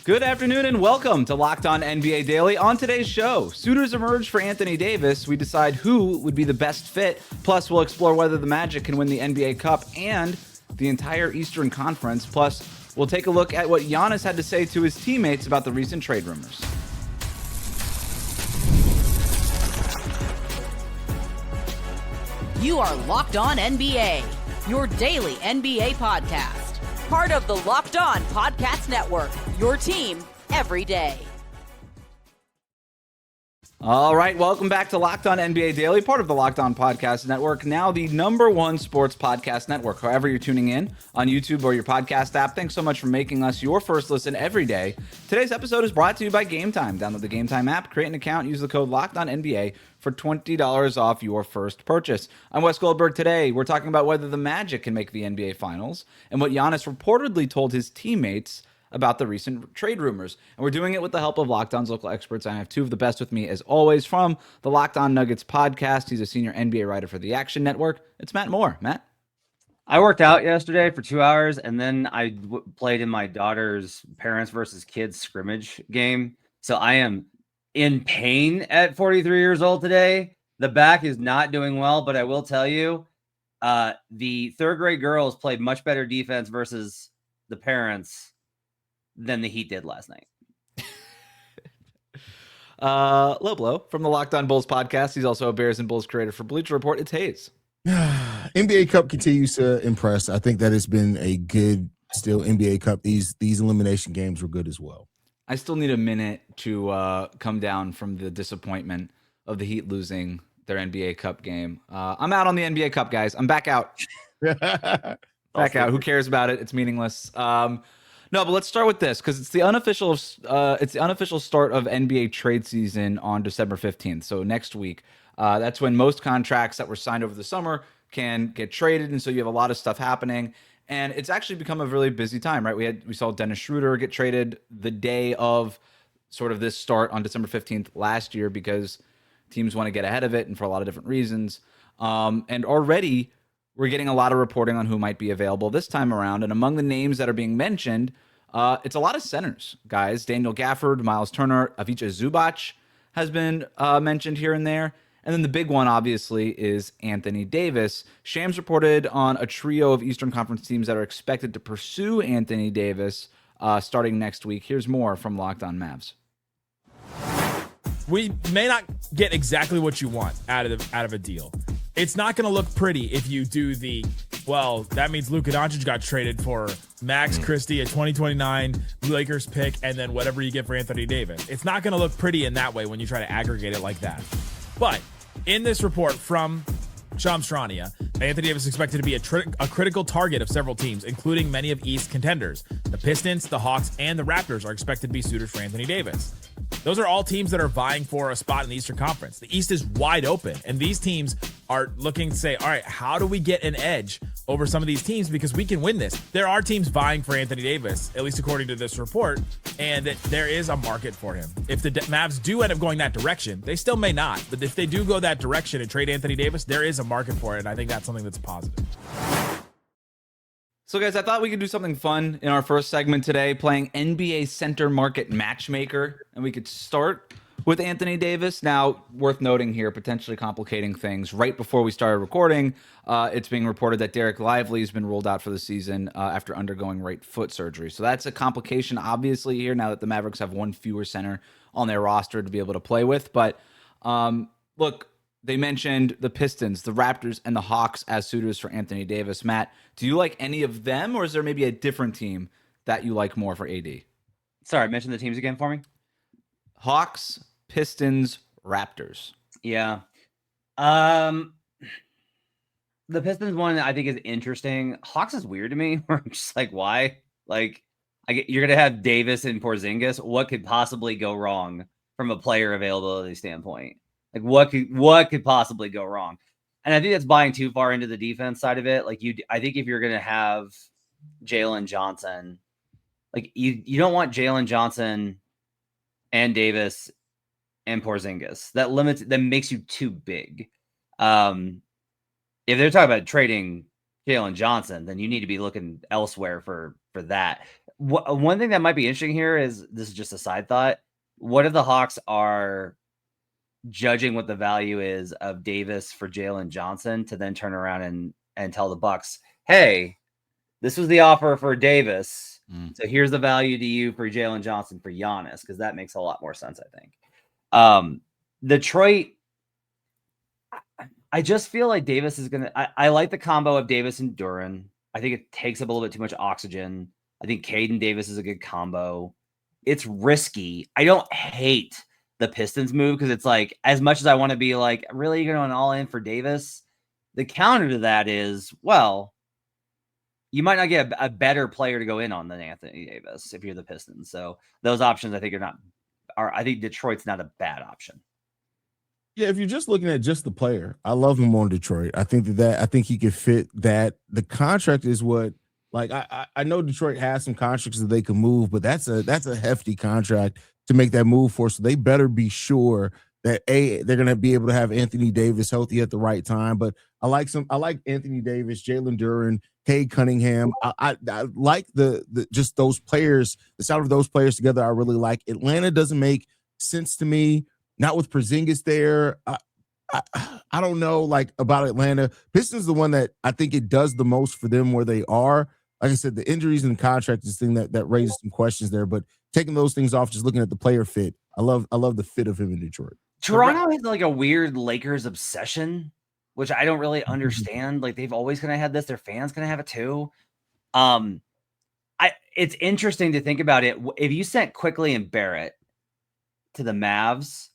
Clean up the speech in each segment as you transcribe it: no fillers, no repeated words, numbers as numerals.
Good afternoon and welcome to Locked On NBA Daily. On today's show, suitors emerge for Anthony Davis. We decide who would be the best fit. Plus, we'll explore whether the Magic can win the NBA Cup and the entire Eastern Conference. Plus, we'll take a look at what Giannis had to say to his teammates about the recent trade rumors. You are Locked On NBA, your daily NBA podcast. Part of the Locked On Podcast Network, your team every day. All right, welcome back to Locked On NBA Daily, part of the Locked On Podcast Network, now the #1 sports podcast network. However you're tuning in on YouTube or your podcast app, thanks so much for making us your first listen every day. Today's episode is brought to you by Game Time. Download the Game Time app, create an account, use the code LOCKEDONNBA for $20 off your first purchase. I'm Wes Goldberg. Today, we're talking about whether the Magic can make the NBA Finals and what Giannis reportedly told his teammates about the recent trade rumors. And we're doing it with the help of Locked On's local experts. I have two of the best with me, as always, from the Locked On Nuggets podcast. He's a senior NBA writer for the Action Network. It's Matt Moore. Matt? I worked out yesterday for 2 hours, and then I played in my daughter's parents versus kids scrimmage game. So I am in pain at 43 years old today. The back is not doing well, but I will tell you, the third grade girls played much better defense versus the parents than the Heat did last night. Low blow from the Locked On Bulls podcast. He's also a Bears and Bulls creator for Bleacher Report. It's Haize. NBA Cup continues to impress. I think that it's been a good still NBA Cup. These elimination games were good as well. I still need a minute to come down from the disappointment of the Heat losing their NBA Cup game. I'm out on the NBA Cup, guys. I'm back out. Back out. Who cares about it? It's meaningless. No, but let's start with this because it's the unofficial start of NBA trade season on December 15th. So next week, that's when most contracts that were signed over the summer can get traded, and so you have a lot of stuff happening. And it's actually become a really busy time, right? We saw Dennis Schroeder get traded the day of sort of this start on December 15th last year because teams want to get ahead of it and for a lot of different reasons. And already we're getting a lot of reporting on who might be available this time around. And among the names that are being mentioned, it's a lot of centers, guys. Daniel Gafford, Miles Turner, Ivica Zubac has been mentioned here and there. And then the big one, obviously, is Anthony Davis. Shams reported on a trio of Eastern Conference teams that are expected to pursue Anthony Davis starting next week. Here's more from Locked On Mavs. We may not get exactly what you want out of a deal. It's not going to look pretty if you do that means Luka Doncic got traded for Max Christie, a 2029 Lakers pick, and then whatever you get for Anthony Davis. It's not going to look pretty in that way when you try to aggregate it like that. But in this report from Shams Charania, Anthony Davis is expected to be a critical target of several teams, including many of East contenders. The Pistons, the Hawks, and the Raptors are expected to be suitors for Anthony Davis. Those are all teams that are vying for a spot in the Eastern Conference. The East is wide open, and these teams are looking to say, all right, how do we get an edge over some of these teams because we can win this? There are teams vying for Anthony Davis, at least according to this report, and there is a market for him. If the Mavs do end up going that direction, they still may not, but if they do go that direction and trade Anthony Davis, there is a market for it, and I think that's something that's positive. So, guys, I thought we could do something fun in our first segment today, playing NBA Center Market Matchmaker, and we could start with Anthony Davis. Now, worth noting here, potentially complicating things. Right before we started recording, it's being reported that Derek Lively has been ruled out for the season after undergoing right foot surgery. So that's a complication, obviously, here now that the Mavericks have one fewer center on their roster to be able to play with. But look, they mentioned the Pistons, the Raptors, and the Hawks as suitors for Anthony Davis. Matt, do you like any of them, or is there maybe a different team that you like more for AD? Sorry, mention the teams again for me. Hawks, Pistons, Raptors. Yeah. The Pistons one I think is interesting. Hawks is weird to me. I'm just like, why? Like, you're going to have Davis and Porzingis. What could possibly go wrong from a player availability standpoint? Like, what could possibly go wrong? And I think that's buying too far into the defense side of it. Like, I think if you're going to have Jalen Johnson, like you don't want Jalen Johnson and Davis and Porzingis. That makes you too big. If they're talking about trading Jalen Johnson, then you need to be looking elsewhere for that. One thing that might be interesting here is, this is just a side thought. What if the Hawks are judging what the value is of Davis for Jalen Johnson to then turn around and tell the Bucks, hey, this was the offer for Davis. So here's the value to you for Jalen Johnson for Giannis, because that makes a lot more sense, I think. Detroit, I just feel like Davis is going to – I like the combo of Davis and Duren. I think it takes up a little bit too much oxygen. I think Caden Davis is a good combo. It's risky. I don't hate the Pistons move, because it's like, as much as I want to be like, really, you're going all in for Davis? The counter to that is, well, you might not get a better player to go in on than Anthony Davis if you're the Pistons. So those options, I think, I think Detroit's not a bad option. Yeah, if you're just looking at just the player, I love him on Detroit. I think I think he could fit that. The contract is what, like, I know Detroit has some contracts that they can move, but that's a hefty contract to make that move for. So they better be sure that they're gonna be able to have Anthony Davis healthy at the right time. But I like Anthony Davis, Jalen Duren, Cade Cunningham. I like the just those players, the sound of those players together. I really like. Atlanta doesn't make sense to me. Not with Porzingis there. I don't know, like, about Atlanta. Pistons is the one that I think it does the most for them where they are. Like I said, the injuries and the contract is the thing that raises some questions there. But taking those things off, just looking at the player fit, I love the fit of him in Detroit. Toronto has like a weird Lakers obsession, which I don't really understand. Like, they've always kind of had this. Their fans kind of have it too. It's interesting to think about it. If you sent Quickly and Barrett to the Mavs,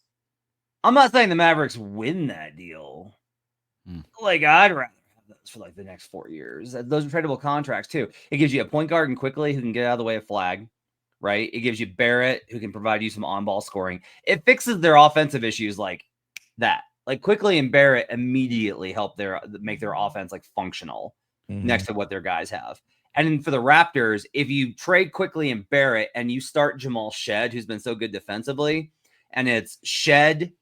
I'm not saying the Mavericks win that deal. Like, I'd rather have those for like the next 4 years. Those are tradable contracts too. It gives you a point guard and Quickly who can get out of the way of Flag, right? It gives you Barrett who can provide you some on-ball scoring. It fixes their offensive issues like that. Like, Quickly and Barrett immediately help make their offense like functional next to what their guys have. And then for the Raptors, if you trade Quickly and Barrett and you start Jamal Shed, who's been so good defensively, and it's Shed,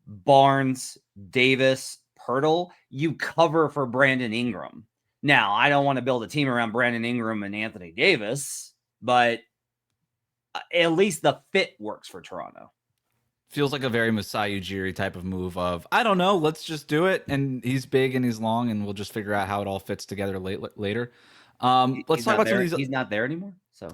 Barnes, Davis, Pirtle, you cover for Brandon Ingram. Now, I don't want to build a team around Brandon Ingram and Anthony Davis, but at least the fit works for Toronto. Feels like a very Masai Ujiri type of move of, I don't know, let's just do it. And he's big and he's long, and we'll just figure out how it all fits together later. Let's talk about some of these. He's not there anymore. So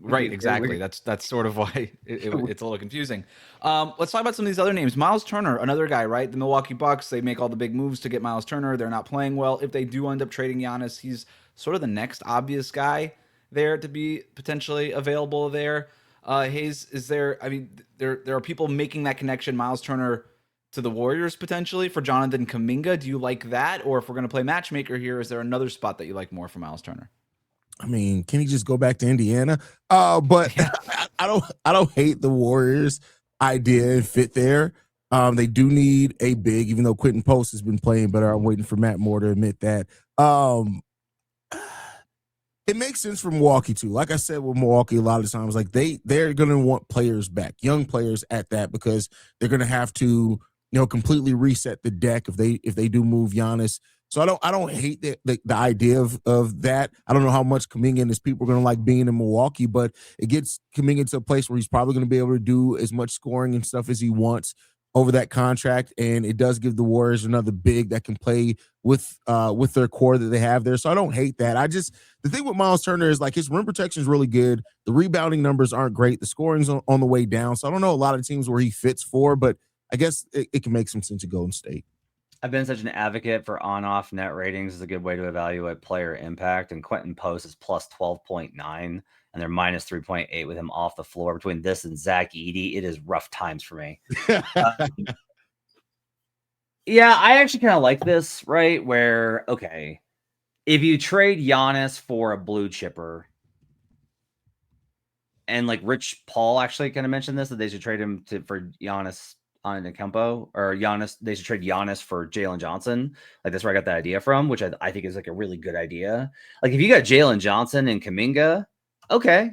right, exactly. That's sort of why it's a little confusing. Let's talk about some of these other names. Miles Turner, another guy, right? The Milwaukee Bucks, they make all the big moves to get Miles Turner. They're not playing well. If they do end up trading Giannis, he's sort of the next obvious guy there to be potentially available there. Haize, is there? I mean, there are people making that connection. Miles Turner to the Warriors potentially for Jonathan Kuminga. Do you like that? Or if we're going to play matchmaker here, is there another spot that you like more for Miles Turner? I mean, can he just go back to Indiana? But I don't hate the Warriors idea and fit there. They do need a big, even though Quentin Post has been playing better. I'm waiting for Matt Moore to admit that. It makes sense for Milwaukee too. Like I said with Milwaukee, a lot of times, like they're going to want players back, young players at that, because they're going to have to, completely reset the deck if they do move Giannis. So I don't hate the idea of that. I don't know how much Kuminga and his people are going to like being in Milwaukee, but it gets Kuminga to a place where he's probably going to be able to do as much scoring and stuff as he wants over that contract, and it does give the Warriors another big that can play with their core that they have there. So I don't hate that. The thing with Miles Turner is, like, his rim protection is really good. The rebounding numbers aren't great. The scoring's on the way down. So I don't know a lot of teams where he fits for, but I guess it can make some sense to Golden State. I've been such an advocate for on-off net ratings is a good way to evaluate player impact, and Quentin Post is plus 12.9, and they're minus 3.8 with him off the floor. Between this and Zach Edey, it is rough times for me. Yeah, I actually kind of like this, right? Where, okay, if you trade Giannis for a blue chipper, and like Rich Paul actually kind of mentioned this, that they should trade him for Giannis Antetokounmpo, or they should trade Giannis for Jalen Johnson. Like, that's where I got that idea from, which I think is like a really good idea. Like, if you got Jalen Johnson and Kuminga, okay,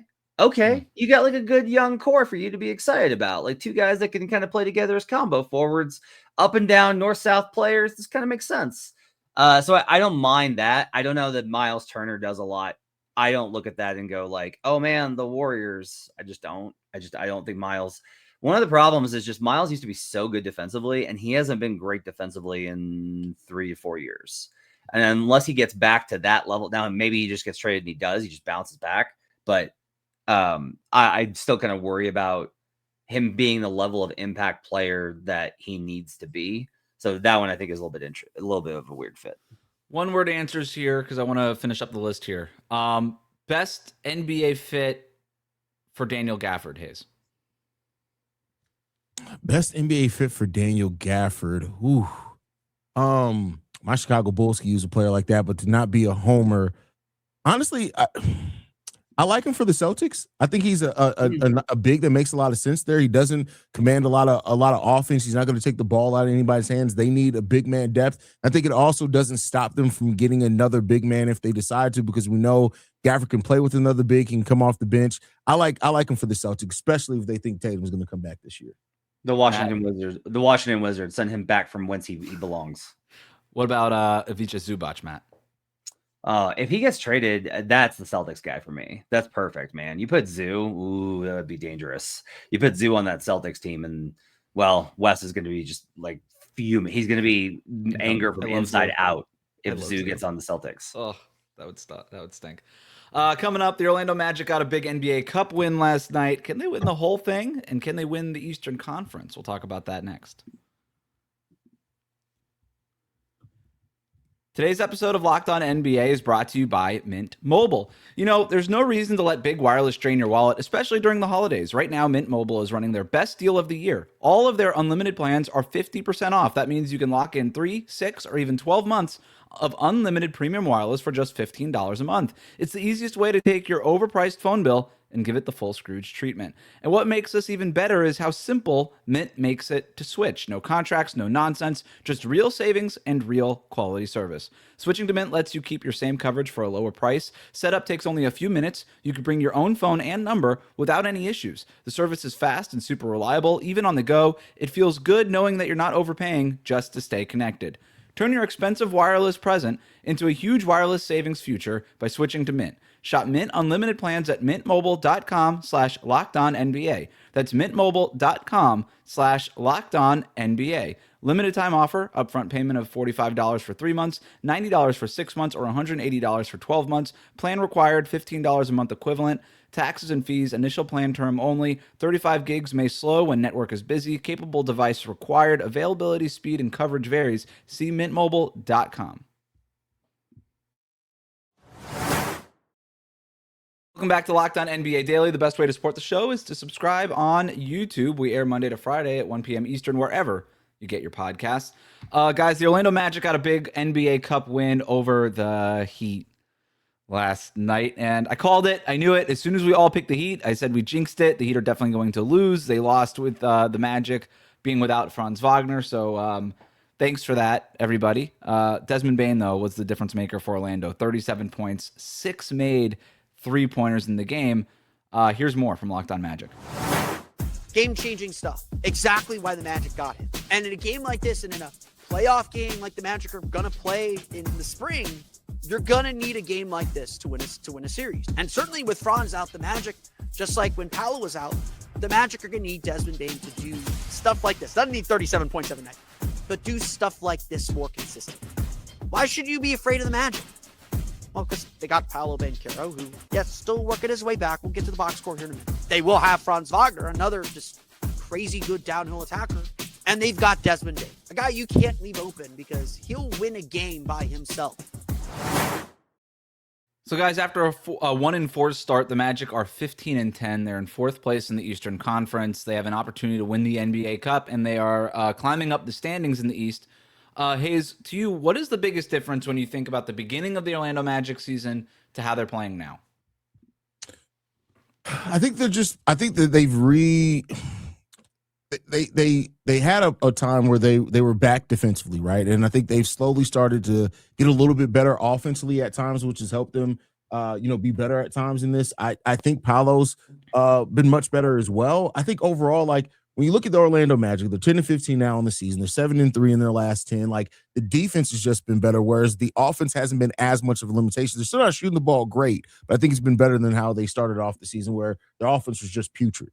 you got like a good young core for you to be excited about. Like, two guys that can kind of play together as combo forwards, up and down, north-south players. This kind of makes sense. So I don't mind that. I don't know that Miles Turner does a lot. I don't look at that and go like, oh man, the Warriors. I just don't. I don't think Miles. One of the problems is just Miles used to be so good defensively, and he hasn't been great defensively in 3 to 4 years. And unless he gets back to that level, now maybe he just gets traded and he does. He just bounces back. But I still kind of worry about him being the level of impact player that he needs to be. So that one I think is a little bit of a weird fit. One word answers here because I want to finish up the list here. Best NBA fit for Daniel Gafford, Haize. Best NBA fit for Daniel Gafford. Ooh. My Chicago Bulls could use a player like that, but to not be a homer. Honestly, I like him for the Celtics. I think he's a big that makes a lot of sense there. He doesn't command a lot of offense. He's not going to take the ball out of anybody's hands. They need a big man depth. I think it also doesn't stop them from getting another big man if they decide to, because we know Gafford can play with another big, he can come off the bench. I like him for the Celtics, especially if they think Tatum's going to come back this year. The Washington Wizards send him back from whence he belongs. What about Ivica Zubac, Matt? If he gets traded, that's the Celtics guy for me. That's perfect, man. You put Zoo, ooh, that would be dangerous. You put Zoo on that Celtics team, and well, Wes is going to be just like fuming. He's going to be anger from inside out if Zoo gets on the Celtics. Oh, that would stop. That would stink. Coming up, the Orlando Magic got a big NBA Cup win last night. Can they win the whole thing? And can they win the Eastern Conference? We'll talk about that next. Today's episode of Locked On NBA is brought to you by Mint Mobile. You know, there's no reason to let big wireless drain your wallet, especially during the holidays. Right now, Mint Mobile is running their best deal of the year. All of their unlimited plans are 50% off. That means you can lock in 3, 6, or even 12 months of unlimited premium wireless for just $15 a month. It's the easiest way to take your overpriced phone bill and give it the full Scrooge treatment. And what makes this even better is how simple Mint makes it to switch. No contracts, no nonsense, just real savings and real quality service. Switching to Mint lets you keep your same coverage for a lower price. Setup takes only a few minutes. You can bring your own phone and number without any issues. The service is fast and super reliable, even on the go. It feels good knowing that you're not overpaying just to stay connected. Turn your expensive wireless present into a huge wireless savings future by switching to Mint. Shop Mint Unlimited plans at mintmobile.com/LockedOnNBA. That's mintmobile.com/LockedOnNBA. Limited time offer, upfront payment of $45 for 3 months, $90 for 6 months, or $180 for 12 months. Plan required, $15 a month equivalent. Taxes and fees, initial plan term only. 35 gigs may slow when network is busy. Capable device required. Availability, speed, and coverage varies. See mintmobile.com. Welcome back to Locked On NBA Daily. The best way to support the show is to subscribe on YouTube. We air Monday to Friday at 1 p.m. Eastern, wherever you get your podcasts. Guys, the Orlando Magic got a big NBA Cup win over the Heat last night, and I called it. I knew it. As soon as we all picked the Heat, I said we jinxed it. The Heat are definitely going to lose. They lost with the Magic being without Franz Wagner, so thanks for that, everybody. Desmond Bane, though, was the difference maker for Orlando. 37 points, 6 made 3-pointers in the game. Here's more from Locked On Magic. Game-changing stuff. Exactly why the Magic got him. And in a game like this, and in a playoff game like the Magic are going to play in the spring, you're going to need a game like this to win a series. And certainly with Franz out, the Magic, just like when Paolo was out, the Magic are going to need Desmond Bane to do stuff like this. Doesn't need 37 points every night, but do stuff like this more consistently. Why should you be afraid of the Magic? Well, because they got Paolo Banchero, who, yes, still working his way back. We'll get to the box score here in a minute. They will have Franz Wagner, another just crazy good downhill attacker. And they've got Desmond Bane, a guy you can't leave open because he'll win a game by himself. So, guys, after a 1-4 start, the Magic are 15-10. They're in 4th place in the Eastern Conference. They have an opportunity to win the NBA Cup, and they are climbing up the standings in the East. Haize, to you, what is the biggest difference when you think about the beginning of the Orlando Magic season to how they're playing now? I think that they had a time where they were back defensively, right? And I think they've slowly started to get a little bit better offensively at times, which has helped them be better at times in this. I think Paolo's been much better as well. I think overall, like, when you look at the Orlando Magic, they're 10-15 now in the season. They're 7-3 in their last 10. Like, the defense has just been better, whereas the offense hasn't been as much of a limitation. They're still not shooting the ball great, but I think it's been better than how they started off the season, where their offense was just putrid.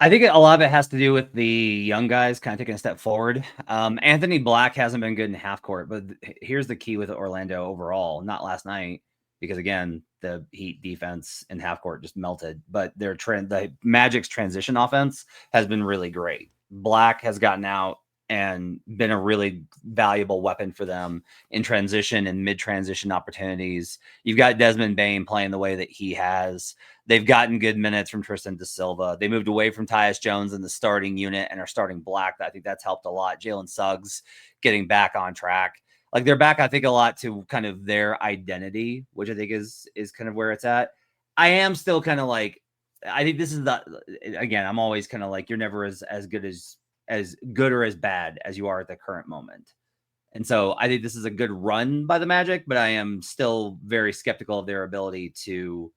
I think a lot of it has to do with the young guys kind of taking a step forward. Anthony Black hasn't been good in half court, but here's the key with Orlando overall, not last night, because again, the Heat defense in half court just melted, but the Magic's transition offense has been really great. Black has gotten out and been a really valuable weapon for them in transition and mid-transition opportunities. You've got Desmond Bane playing the way that he has. They've gotten good minutes from Tristan Da Silva. They moved away from Tyus Jones in the starting unit and are starting Black. I think that's helped a lot. Jalen Suggs getting back on track. Like, they're back, I think, a lot to kind of their identity, which I think is kind of where it's at. I am still kind of like, I think this is again, I'm always kind of like, you're never as good or as bad as you are at the current moment. And so I think this is a good run by the Magic, but I am still very skeptical of their ability to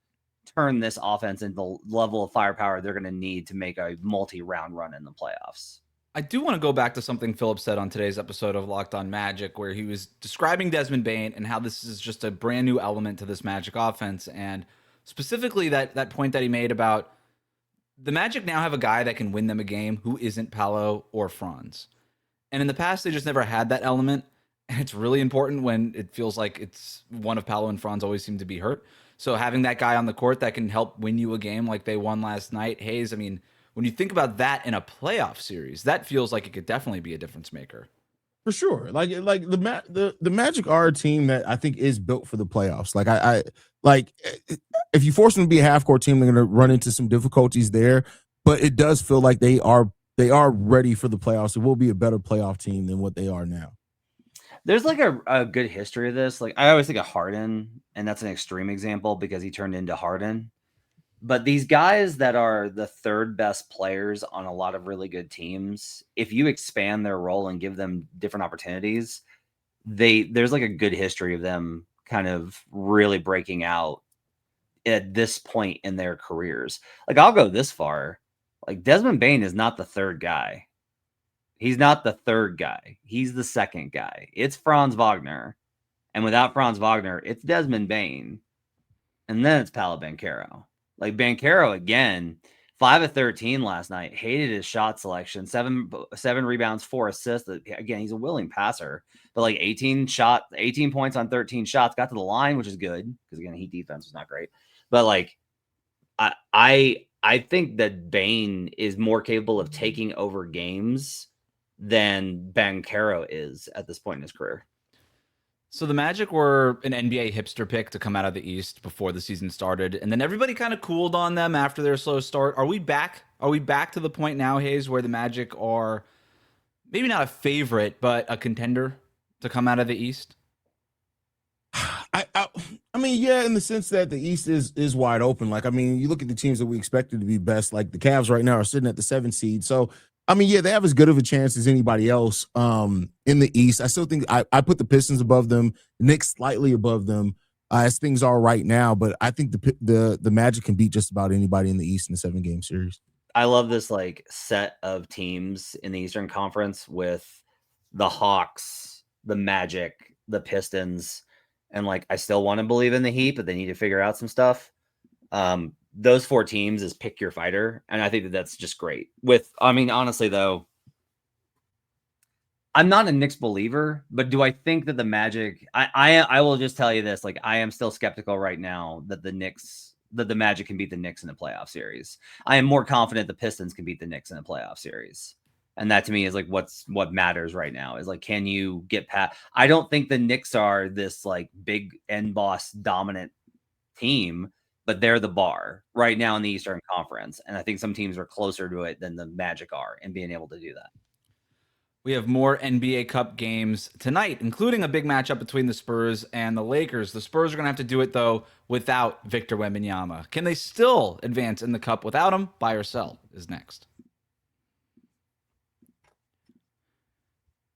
turn this offense into the level of firepower they're going to need to make a multi-round run in the playoffs. I do want to go back to something Philip said on today's episode of Locked On Magic, where he was describing Desmond Bane and how this is just a brand new element to this Magic offense. And specifically that point that he made about the Magic now have a guy that can win them a game who isn't Paolo or Franz. And in the past, they just never had that element. And it's really important when it feels like it's one of Paolo and Franz always seem to be hurt. So having that guy on the court that can help win you a game like they won last night, Haize, I mean, when you think about that in a playoff series, that feels like it could definitely be a difference maker. For sure. Like the Magic are a team that I think is built for the playoffs. Like I like, if you force them to be a half court team, they're going to run into some difficulties there, but it does feel like they are ready for the playoffs. It will be a better playoff team than what they are now. There's like a good history of this. Like, I always think of Harden, and that's an extreme example because he turned into Harden. But these guys that are the third best players on a lot of really good teams, if you expand their role and give them different opportunities, there's like a good history of them kind of really breaking out at this point in their careers. Like, I'll go this far. Like, Desmond Bane is not the third guy. He's not the third guy. He's the second guy. It's Franz Wagner. And without Franz Wagner, it's Desmond Bane. And then it's Paolo Banchero. Like, Banchero, again, 5 of 13 last night. Hated his shot selection. 7 rebounds, 4 assists. Again, he's a willing passer. But like 18 points on 13 shots. Got to the line, which is good. Because again, Heat defense was not great. But like, I think that Bane is more capable of taking over games than Banchero is at this point in his career. So the Magic were an NBA hipster pick to come out of the East before the season started, and then everybody kind of cooled on them after their slow start. Are we back? Are we back to the point now, Haize, where the Magic are maybe not a favorite, but a contender to come out of the East? I mean, yeah, in the sense that the East is wide open. Like, I mean, you look at the teams that we expected to be best, like the Cavs right now are sitting at the 7th seed. So, I mean, yeah, they have as good of a chance as anybody else in the East. I still think I put the Pistons above them, Knicks slightly above them as things are right now. But I think the Magic can beat just about anybody in the East in the 7-game series. I love this like set of teams in the Eastern Conference with the Hawks, the Magic, the Pistons, and like I still want to believe in the Heat, but they need to figure out some stuff. Those 4 teams is pick your fighter, and I think that that's just great. I mean, honestly though, I'm not a Knicks believer, but do I think that the Magic? I will just tell you this: like, I am still skeptical right now that the Magic can beat the Knicks in the playoff series. I am more confident the Pistons can beat the Knicks in the playoff series. And that to me is like what matters right now is like, can you get past? I don't think the Knicks are this like big end boss dominant team, but they're the bar right now in the Eastern Conference. And I think some teams are closer to it than the Magic are in being able to do that. We have more NBA Cup games tonight, including a big matchup between the Spurs and the Lakers. The Spurs are going to have to do it, though, without Victor Wembanyama. Can they still advance in the Cup without him? Buy or sell is next.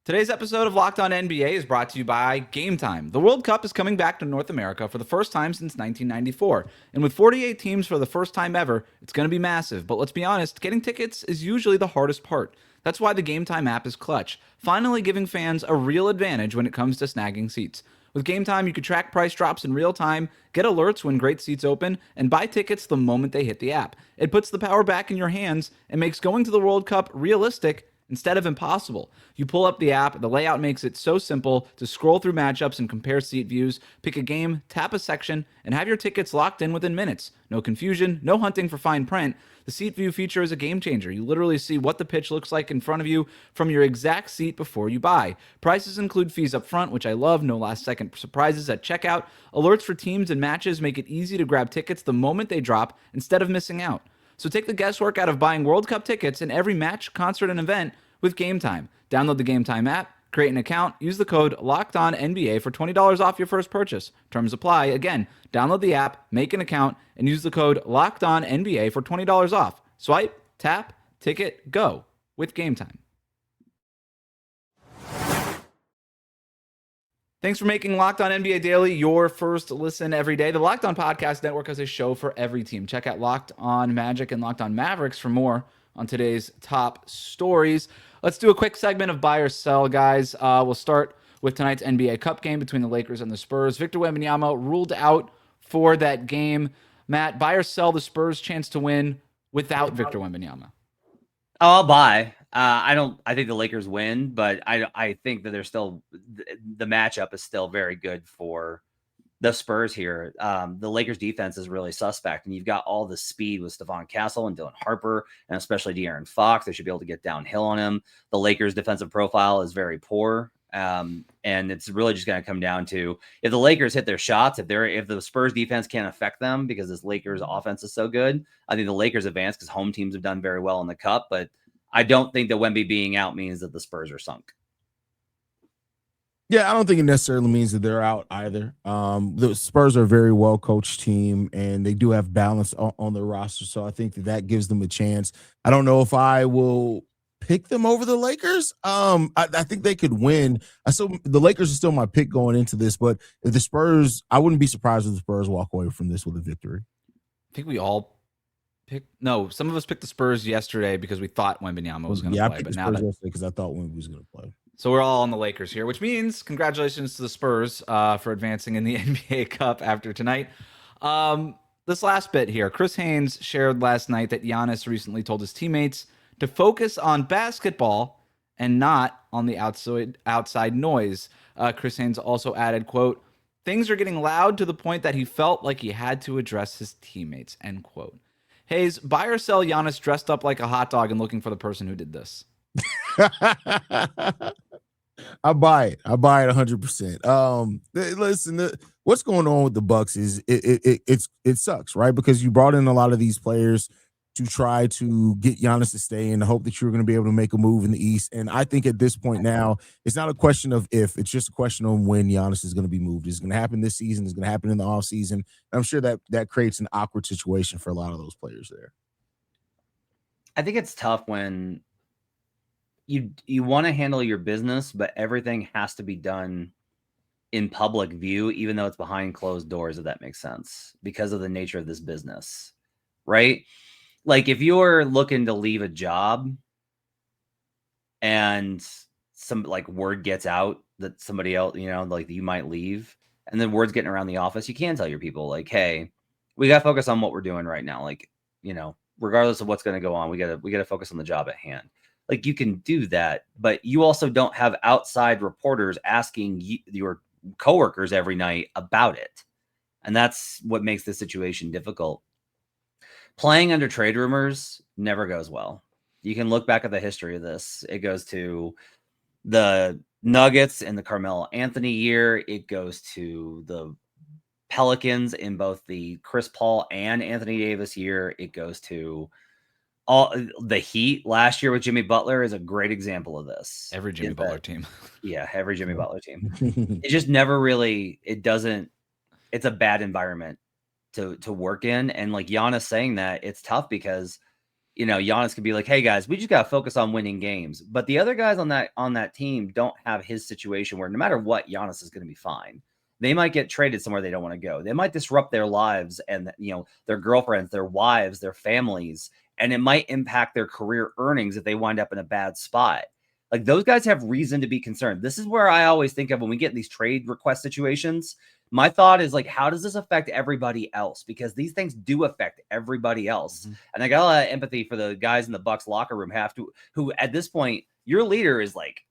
Today's episode of Locked On NBA is brought to you by Game Time. The World Cup is coming back to North America for the first time since 1994. And with 48 teams for the first time ever, it's going to be massive. But let's be honest, getting tickets is usually the hardest part. That's why the Game Time app is clutch, finally giving fans a real advantage when it comes to snagging seats. With Game Time, you can track price drops in real time, get alerts when great seats open, and buy tickets the moment they hit the app. It puts the power back in your hands and makes going to the World Cup realistic instead of impossible. You pull up the app, the layout makes it so simple to scroll through matchups and compare seat views, pick a game, tap a section, and have your tickets locked in within minutes. No confusion, no hunting for fine print. The seat view feature is a game changer. You literally see what the pitch looks like in front of you from your exact seat before you buy. Prices include fees up front, which I love, no last second surprises at checkout. Alerts for teams and matches make it easy to grab tickets the moment they drop instead of missing out. So take the guesswork out of buying World Cup tickets in every match, concert, and event with Game Time. Download the Game Time app, create an account, use the code LOCKEDONNBA for $20 off your first purchase. Terms apply. Again, download the app, make an account, and use the code LOCKEDONNBA for $20 off. Swipe, tap, ticket, go with Game Time. Thanks for making Locked On NBA Daily your first listen every day. The Locked On Podcast Network has a show for every team. Check out Locked On Magic and Locked On Mavericks for more on today's top stories. Let's do a quick segment of buy or sell, guys. We'll start with tonight's NBA Cup game between the Lakers and the Spurs. Victor Wembanyama ruled out for that game. Matt, buy or sell the Spurs' chance to win without Victor Wembanyama? Oh, I'll buy. I think the Lakers win, but I think that they're still the matchup is still very good for the Spurs here. The Lakers defense is really suspect, and you've got all the speed with Stephon Castle and Dylan Harper, and especially De'Aaron Fox. They should be able to get downhill on him. The Lakers defensive profile is very poor. And it's really just going to come down to if the Lakers hit their shots, if the Spurs defense can't affect them because this Lakers offense is so good, I think the Lakers advance because home teams have done very well in the cup, but I don't think that Wemby being out means that the Spurs are sunk. Yeah, I don't think it necessarily means that they're out either. The Spurs are a very well-coached team, and they do have balance on their roster, so I think that gives them a chance. I don't know if I will pick them over the Lakers. I think they could win. The Lakers are still my pick going into this, but if the Spurs, I wouldn't be surprised if the Spurs walk away from this with a victory. I think we all some of us picked the Spurs yesterday because we thought Wembanyama was going to play, but now because I thought Wemby was going to play. So we're all on the Lakers here, which means congratulations to the Spurs for advancing in the NBA Cup after tonight. This last bit here, Chris Haize shared last night that Giannis recently told his teammates to focus on basketball and not on the outside noise. Chris Haize also added, quote, "Things are getting loud to the point that he felt like he had to address his teammates," end quote. Haize, buy or sell Giannis dressed up like a hot dog and looking for the person who did this? I buy it 100%. Listen, what's going on with the Bucks is it sucks, right? Because you brought in a lot of these players to try to get Giannis to stay in the hope that you're going to be able to make a move in the East. And I think at this point now, it's not a question of if, it's just a question of when Giannis is going to be moved. It's going to happen this season. It's going to happen in the offseason. I'm sure that creates an awkward situation for a lot of those players there. I think it's tough when you want to handle your business, but everything has to be done in public view, even though it's behind closed doors, if that makes sense, because of the nature of this business, right? Like if you're looking to leave a job and some like word gets out that somebody else, like you might leave, and then word's getting around the office, you can tell your people like, hey, we got to focus on what we're doing right now. Like, regardless of what's going to go on, we got to focus on the job at hand. Like you can do that, but you also don't have outside reporters asking your coworkers every night about it. And that's what makes this situation difficult. Playing under trade rumors never goes well. You can look back at the history of this. It goes to the Nuggets in the Carmelo Anthony year. It goes to the Pelicans in both the Chris Paul and Anthony Davis year. It goes to all the Heat last year with Jimmy Butler is a great example of this. Every Jimmy Butler team. Yeah, every Jimmy Butler team. It just never really, it's a bad environment to work in. And like Giannis saying that, it's tough because, Giannis could be like, hey guys, we just got to focus on winning games. But the other guys on that team don't have his situation where no matter what, Giannis is going to be fine. They might get traded somewhere they don't want to go. They might disrupt their lives and, their girlfriends, their wives, their families, and it might impact their career earnings if they wind up in a bad spot. Like, those guys have reason to be concerned. This is where I always think of when we get in these trade request situations. My thought is, like, how does this affect everybody else? Because these things do affect everybody else. Mm-hmm. And I got a lot of empathy for the guys in the Bucks locker room who at this point, your leader is like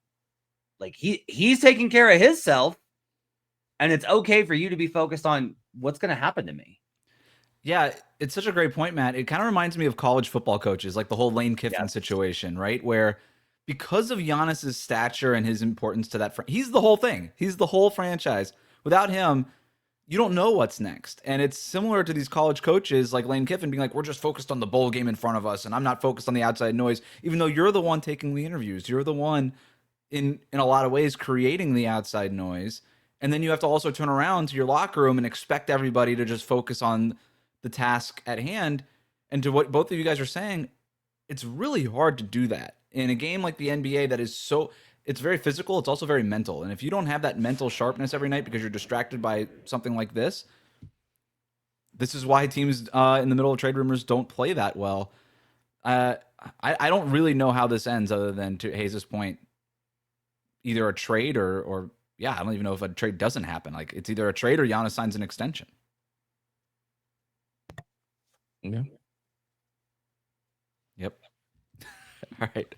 he's taking care of himself, and it's okay for you to be focused on what's going to happen to me. Yeah, it's such a great point, Matt. It kind of reminds me of college football coaches, like the whole Lane Kiffin situation, right? Where because of Giannis's stature and his importance to that, he's the whole thing. He's the whole franchise. Without him, you don't know what's next. And it's similar to these college coaches like Lane Kiffin being like, we're just focused on the bowl game in front of us, and I'm not focused on the outside noise, even though you're the one taking the interviews. You're the one, in a lot of ways, creating the outside noise. And then you have to also turn around to your locker room and expect everybody to just focus on the task at hand. And to what both of you guys are saying, it's really hard to do that in a game like the NBA that is so... It's very physical. It's also very mental. And if you don't have that mental sharpness every night because you're distracted by something like this is why teams in the middle of trade rumors don't play that well. I don't really know how this ends other than, to Haize's point, either a trade or I don't even know if a trade doesn't happen. Like, it's either a trade or Giannis signs an extension. Yeah. Yep. All right.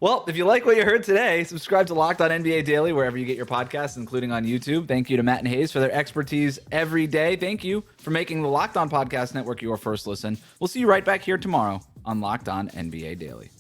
Well, if you like what you heard today, subscribe to Locked On NBA Daily wherever you get your podcasts, including on YouTube. Thank you to Matt and Haize for their expertise every day. Thank you for making the Locked On Podcast Network your first listen. We'll see you right back here tomorrow on Locked On NBA Daily.